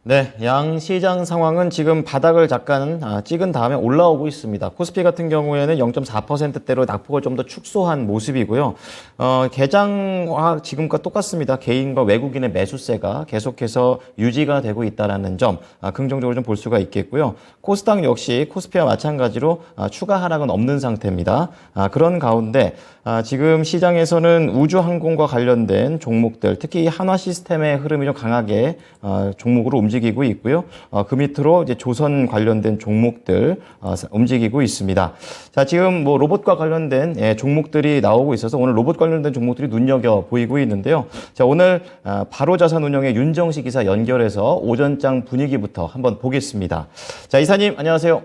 네, 양 시장 상황은 지금 바닥을 잠깐 찍은 다음에 올라오고 있습니다. 코스피 같은 경우에는 0.4%대로 낙폭을 좀 더 축소한 모습이고요. 개장과 지금과 똑같습니다. 개인과 외국인의 매수세가 계속해서 유지가 되고 있다는 점 긍정적으로 좀 볼 수가 있겠고요. 코스닥 역시 코스피와 마찬가지로 추가 하락은 없는 상태입니다. 그런 가운데 지금 시장에서는 우주항공과 관련된 종목들, 특히 한화 시스템의 흐름이 좀 강하게 종목으로 움직이고 있고요. 그 밑으로 이제 조선 관련된 종목들 움직이고 있습니다. 자, 지금 뭐 로봇과 관련된 종목들이 나오고 있어서 오늘 로봇 관련된 종목들이 눈여겨 보이고 있는데요. 자, 오늘 바로자산운용의 윤정식 이사 연결해서 오전장 분위기부터 한번 보겠습니다. 자, 이사님 안녕하세요.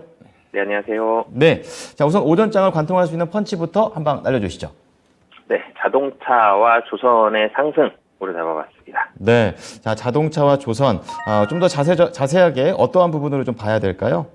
네, 안녕하세요. 네. 자, 우선 오전장을 관통할 수 있는 펀치부터 한 방 날려주시죠. 네, 자동차와 조선의 상승으로 잡아봤습니다. 네. 자, 자동차와 조선. 좀 더 자세하게 어떠한 부분으로 좀 봐야 될까요?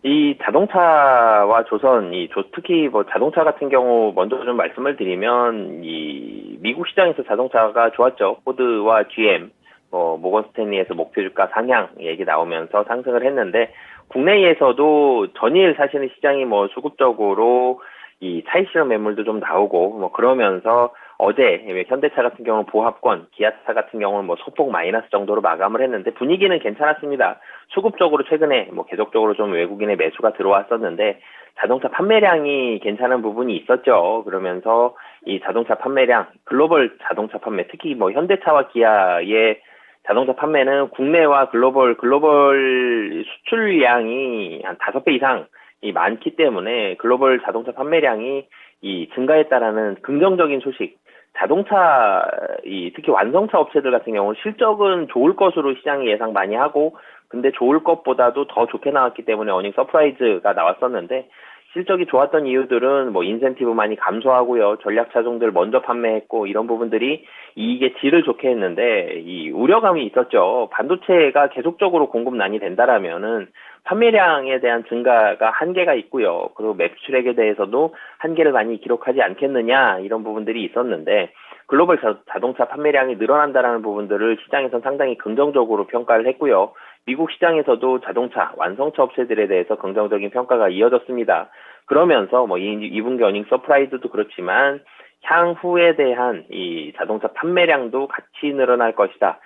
이 자동차와 조선, 특히 뭐 자동차 같은 경우 먼저 좀 말씀을 드리면, 이 미국 시장에서 자동차가 좋았죠. 포드와 GM, 모건 스탠리에서 목표 주가 상향 얘기 나오면서 상승을 했는데, 국내에서도 전일 사실은 시장이 수급적으로 이 차익 실현 매물도 좀 나오고 그러면서 어제 현대차 같은 경우는 보합권, 기아차 같은 경우는 소폭 마이너스 정도로 마감을 했는데 분위기는 괜찮았습니다. 수급적으로 최근에 계속적으로 좀 외국인의 매수가 들어왔었는데 자동차 판매량이 괜찮은 부분이 있었죠. 그러면서 이 자동차 판매량, 글로벌 자동차 판매, 특히 현대차와 기아의 자동차 판매는 국내와 글로벌 수출량이 한 5배 이상 많기 때문에 글로벌 자동차 판매량이 증가했다라는 긍정적인 소식. 자동차, 특히 완성차 업체들 같은 경우는 실적은 좋을 것으로 시장이 예상 많이 하고, 근데 좋을 것보다도 더 좋게 나왔기 때문에 어닝 서프라이즈가 나왔었는데, 실적이 좋았던 이유들은 인센티브 많이 감소하고요. 전략 차종들 먼저 판매했고 이런 부분들이 이익의 질을 좋게 했는데 이 우려감이 있었죠. 반도체가 계속적으로 공급난이 된다라면은 판매량에 대한 증가가 한계가 있고요. 그리고 매출액에 대해서도 한계를 많이 기록하지 않겠느냐 이런 부분들이 있었는데 글로벌 자동차 판매량이 늘어난다라는 부분들을 시장에서는 상당히 긍정적으로 평가를 했고요. 미국 시장에서도 자동차, 완성차 업체들에 대해서 긍정적인 평가가 이어졌습니다. 그러면서 2분기 어닝 서프라이즈도 그렇지만 향후에 대한 이 자동차 판매량도 같이 늘어날 것이다.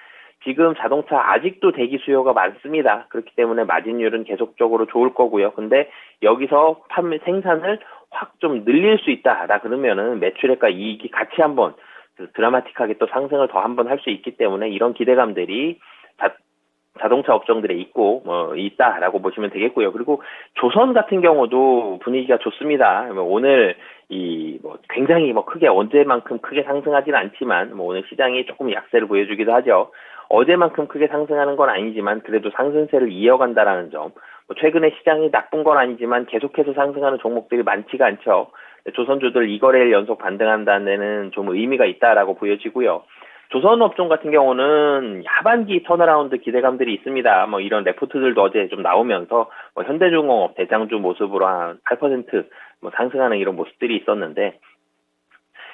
지금 자동차 아직도 대기 수요가 많습니다. 그렇기 때문에 마진율은 계속적으로 좋을 거고요. 근데 여기서 생산을 확 좀 늘릴 수 있다라 그러면은 매출액과 이익이 같이 한번 드라마틱하게 또 상승을 더 한번 할 수 있기 때문에 이런 기대감들이 자동차 업종들에 있다라고 보시면 되겠고요. 그리고 조선 같은 경우도 분위기가 좋습니다. 오늘 굉장히 크게 언제만큼 크게 상승하지는 않지만 오늘 시장이 조금 약세를 보여주기도 하죠. 어제만큼 크게 상승하는 건 아니지만 그래도 상승세를 이어간다라는 점. 최근에 시장이 나쁜 건 아니지만 계속해서 상승하는 종목들이 많지가 않죠. 조선주들 2거래일 연속 반등한다는 데는 좀 의미가 있다라고 보여지고요. 조선업종 같은 경우는 하반기 턴어라운드 기대감들이 있습니다. 이런 레포트들도 어제 좀 나오면서 현대중공업 대장주 모습으로 한 8% 상승하는 이런 모습들이 있었는데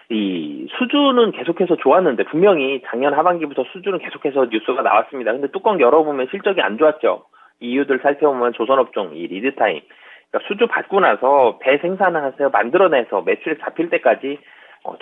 이 수주는 계속해서 좋았는데 분명히 작년 하반기부터 수주는 계속해서 뉴스가 나왔습니다. 근데 뚜껑 열어보면 실적이 안 좋았죠. 이유들 살펴보면 조선업종 이 리드타임, 그러니까 수주 받고 나서 배 생산하세요 만들어내서 매출액 잡힐 때까지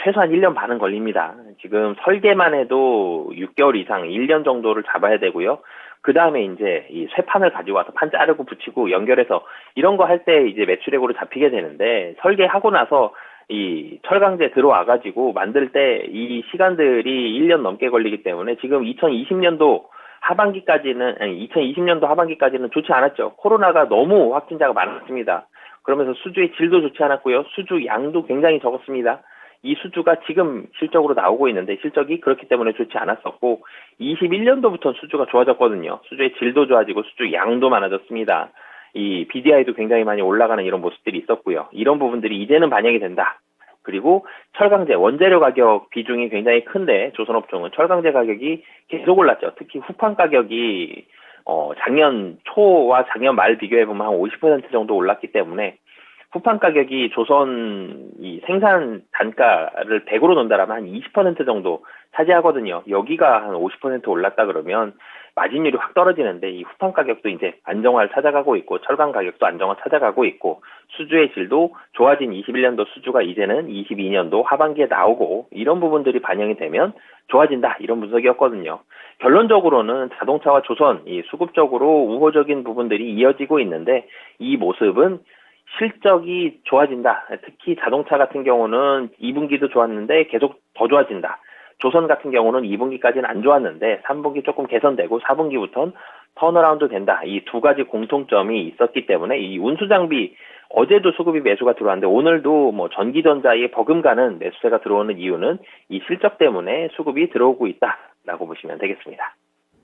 최소한 1년 반은 걸립니다. 지금 설계만 해도 6개월 이상, 1년 정도를 잡아야 되고요. 그 다음에 이제 이 쇠판을 가지고 와서 판 자르고 붙이고 연결해서 이런 거 할 때 이제 매출액으로 잡히게 되는데 설계하고 나서 이 철강제 들어와가지고 만들 때 이 시간들이 1년 넘게 걸리기 때문에 지금 2020년도 하반기까지는 좋지 않았죠. 코로나가 너무 확진자가 많았습니다. 그러면서 수주의 질도 좋지 않았고요. 수주 양도 굉장히 적었습니다. 이 수주가 지금 실적으로 나오고 있는데 실적이 그렇기 때문에 좋지 않았었고 21년도부터 수주가 좋아졌거든요. 수주의 질도 좋아지고 수주 양도 많아졌습니다. 이 BDI도 굉장히 많이 올라가는 이런 모습들이 있었고요. 이런 부분들이 이제는 반영이 된다. 그리고 철강제, 원재료 가격 비중이 굉장히 큰데 조선업종은 철강제 가격이 계속 올랐죠. 특히 후판 가격이 작년 초와 작년 말 비교해보면 한 50% 정도 올랐기 때문에 후판 가격이 조선 이 생산 단가를 100으로 놓는다라면 한 20% 정도 차지하거든요. 여기가 한 50% 올랐다 그러면 마진율이 확 떨어지는데 이 후판 가격도 이제 안정화를 찾아가고 있고 철강 가격도 안정화 찾아가고 있고 수주의 질도 좋아진 21년도 수주가 이제는 22년도 하반기에 나오고 이런 부분들이 반영이 되면 좋아진다 이런 분석이었거든요. 결론적으로는 자동차와 조선 이 수급적으로 우호적인 부분들이 이어지고 있는데 이 모습은 실적이 좋아진다. 특히 자동차 같은 경우는 2분기도 좋았는데 계속 더 좋아진다. 조선 같은 경우는 2분기까지는 안 좋았는데 3분기 조금 개선되고 4분기부터는 턴어라운드 된다. 이 두 가지 공통점이 있었기 때문에 이 운수장비 어제도 수급이 매수가 들어왔는데 오늘도 뭐 전기전자에 버금가는 매수세가 들어오는 이유는 이 실적 때문에 수급이 들어오고 있다라고 보시면 되겠습니다.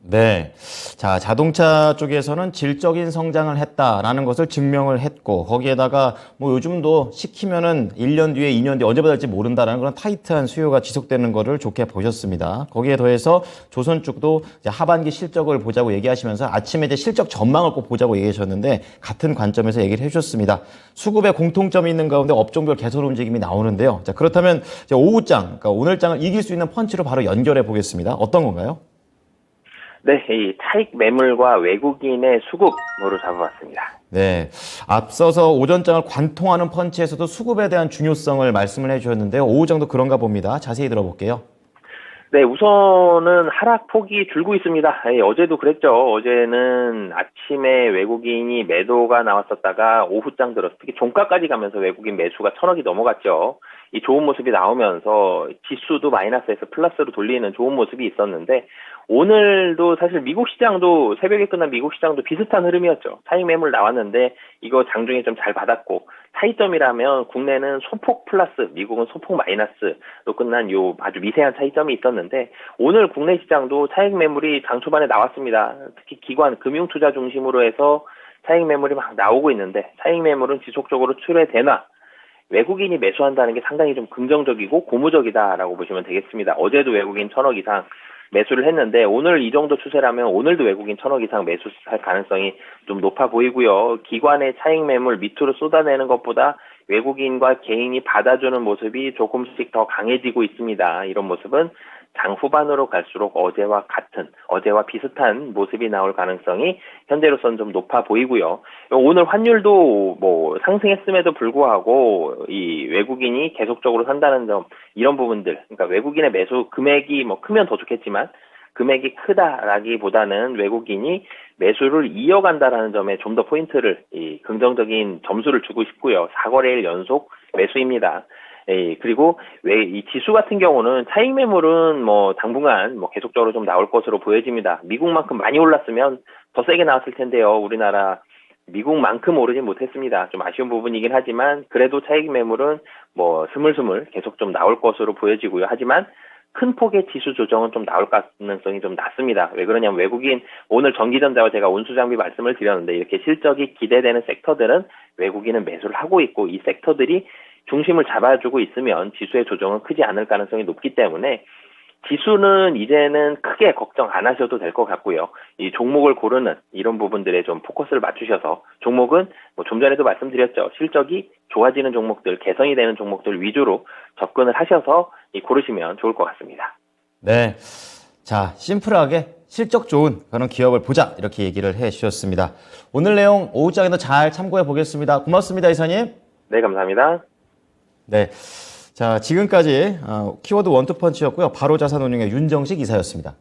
네. 자, 자동차 쪽에서는 질적인 성장을 했다라는 것을 증명을 했고, 거기에다가 뭐 요즘도 시키면은 1년 뒤에 2년 뒤에 언제 받을지 모른다라는 그런 타이트한 수요가 지속되는 거를 좋게 보셨습니다. 거기에 더해서 조선 쪽도 이제 하반기 실적을 보자고 얘기하시면서 아침에 이제 실적 전망을 꼭 보자고 얘기하셨는데 같은 관점에서 얘기를 해주셨습니다. 수급에 공통점이 있는 가운데 업종별 개선 움직임이 나오는데요. 자, 그렇다면 이제 오후장, 그러니까 오늘 장을 이길 수 있는 펀치로 바로 연결해 보겠습니다. 어떤 건가요? 네, 이 차익 매물과 외국인의 수급으로 잡아봤습니다. 네. 앞서서 오전장을 관통하는 펀치에서도 수급에 대한 중요성을 말씀을 해주셨는데요. 오후장도 그런가 봅니다. 자세히 들어볼게요. 네, 우선은 하락폭이 줄고 있습니다. 어제도 그랬죠. 어제는 아침에 외국인이 매도가 나왔었다가 오후장 들어서 특히 종가까지 가면서 외국인 매수가 1,000억이 넘어갔죠. 이 좋은 모습이 나오면서 지수도 마이너스에서 플러스로 돌리는 좋은 모습이 있었는데 오늘도 사실 미국 시장도 새벽에 끝난 미국 시장도 비슷한 흐름이었죠. 차익 매물 나왔는데 이거 장중에 좀 잘 받았고 차이점이라면 국내는 소폭 플러스, 미국은 소폭 마이너스로 끝난 요 아주 미세한 차이점이 있었는데 오늘 국내 시장도 차익 매물이 장 초반에 나왔습니다. 특히 기관, 금융투자 중심으로 해서 차익 매물이 막 나오고 있는데 차익 매물은 지속적으로 출회되나 외국인이 매수한다는 게 상당히 좀 긍정적이고 고무적이다라고 보시면 되겠습니다. 어제도 외국인 1,000억 이상 매수를 했는데 오늘 이 정도 추세라면 오늘도 외국인 1,000억 이상 매수할 가능성이 좀 높아 보이고요. 기관의 차익 매물 밑으로 쏟아내는 것보다 외국인과 개인이 받아주는 모습이 조금씩 더 강해지고 있습니다. 이런 모습은 장 후반으로 갈수록 어제와 비슷한 모습이 나올 가능성이 현재로서는 좀 높아 보이고요. 오늘 환율도 뭐 상승했음에도 불구하고 이 외국인이 계속적으로 산다는 점, 이런 부분들, 그러니까 외국인의 매수 금액이 뭐 크면 더 좋겠지만 금액이 크다라기보다는 외국인이 매수를 이어간다라는 점에 좀 더 포인트를 이 긍정적인 점수를 주고 싶고요. 4거래일 연속 매수입니다. 그리고 왜 이 지수 같은 경우는 차익 매물은 뭐 당분간 뭐 계속적으로 좀 나올 것으로 보여집니다. 미국만큼 많이 올랐으면 더 세게 나왔을 텐데요. 우리나라 미국만큼 오르진 못했습니다. 좀 아쉬운 부분이긴 하지만 그래도 차익 매물은 뭐 스물스물 계속 좀 나올 것으로 보여지고요. 하지만 큰 폭의 지수 조정은 좀 나올 가능성이 좀 낮습니다. 왜 그러냐면 외국인 오늘 전기전자와 제가 운수장비 말씀을 드렸는데 이렇게 실적이 기대되는 섹터들은 외국인은 매수를 하고 있고 이 섹터들이 중심을 잡아주고 있으면 지수의 조정은 크지 않을 가능성이 높기 때문에 지수는 이제는 크게 걱정 안 하셔도 될 것 같고요. 이 종목을 고르는 이런 부분들에 좀 포커스를 맞추셔서 종목은 뭐 좀 전에도 말씀드렸죠. 실적이 좋아지는 종목들, 개선이 되는 종목들 위주로 접근을 하셔서 고르시면 좋을 것 같습니다. 네. 자, 심플하게 실적 좋은 그런 기업을 보자 이렇게 얘기를 해 주셨습니다. 오늘 내용 오후장에도 잘 참고해 보겠습니다. 고맙습니다, 이사님. 네, 감사합니다. 네. 자, 지금까지 키워드 원투펀치였고요. 바로 자산운용의 윤정식 이사였습니다.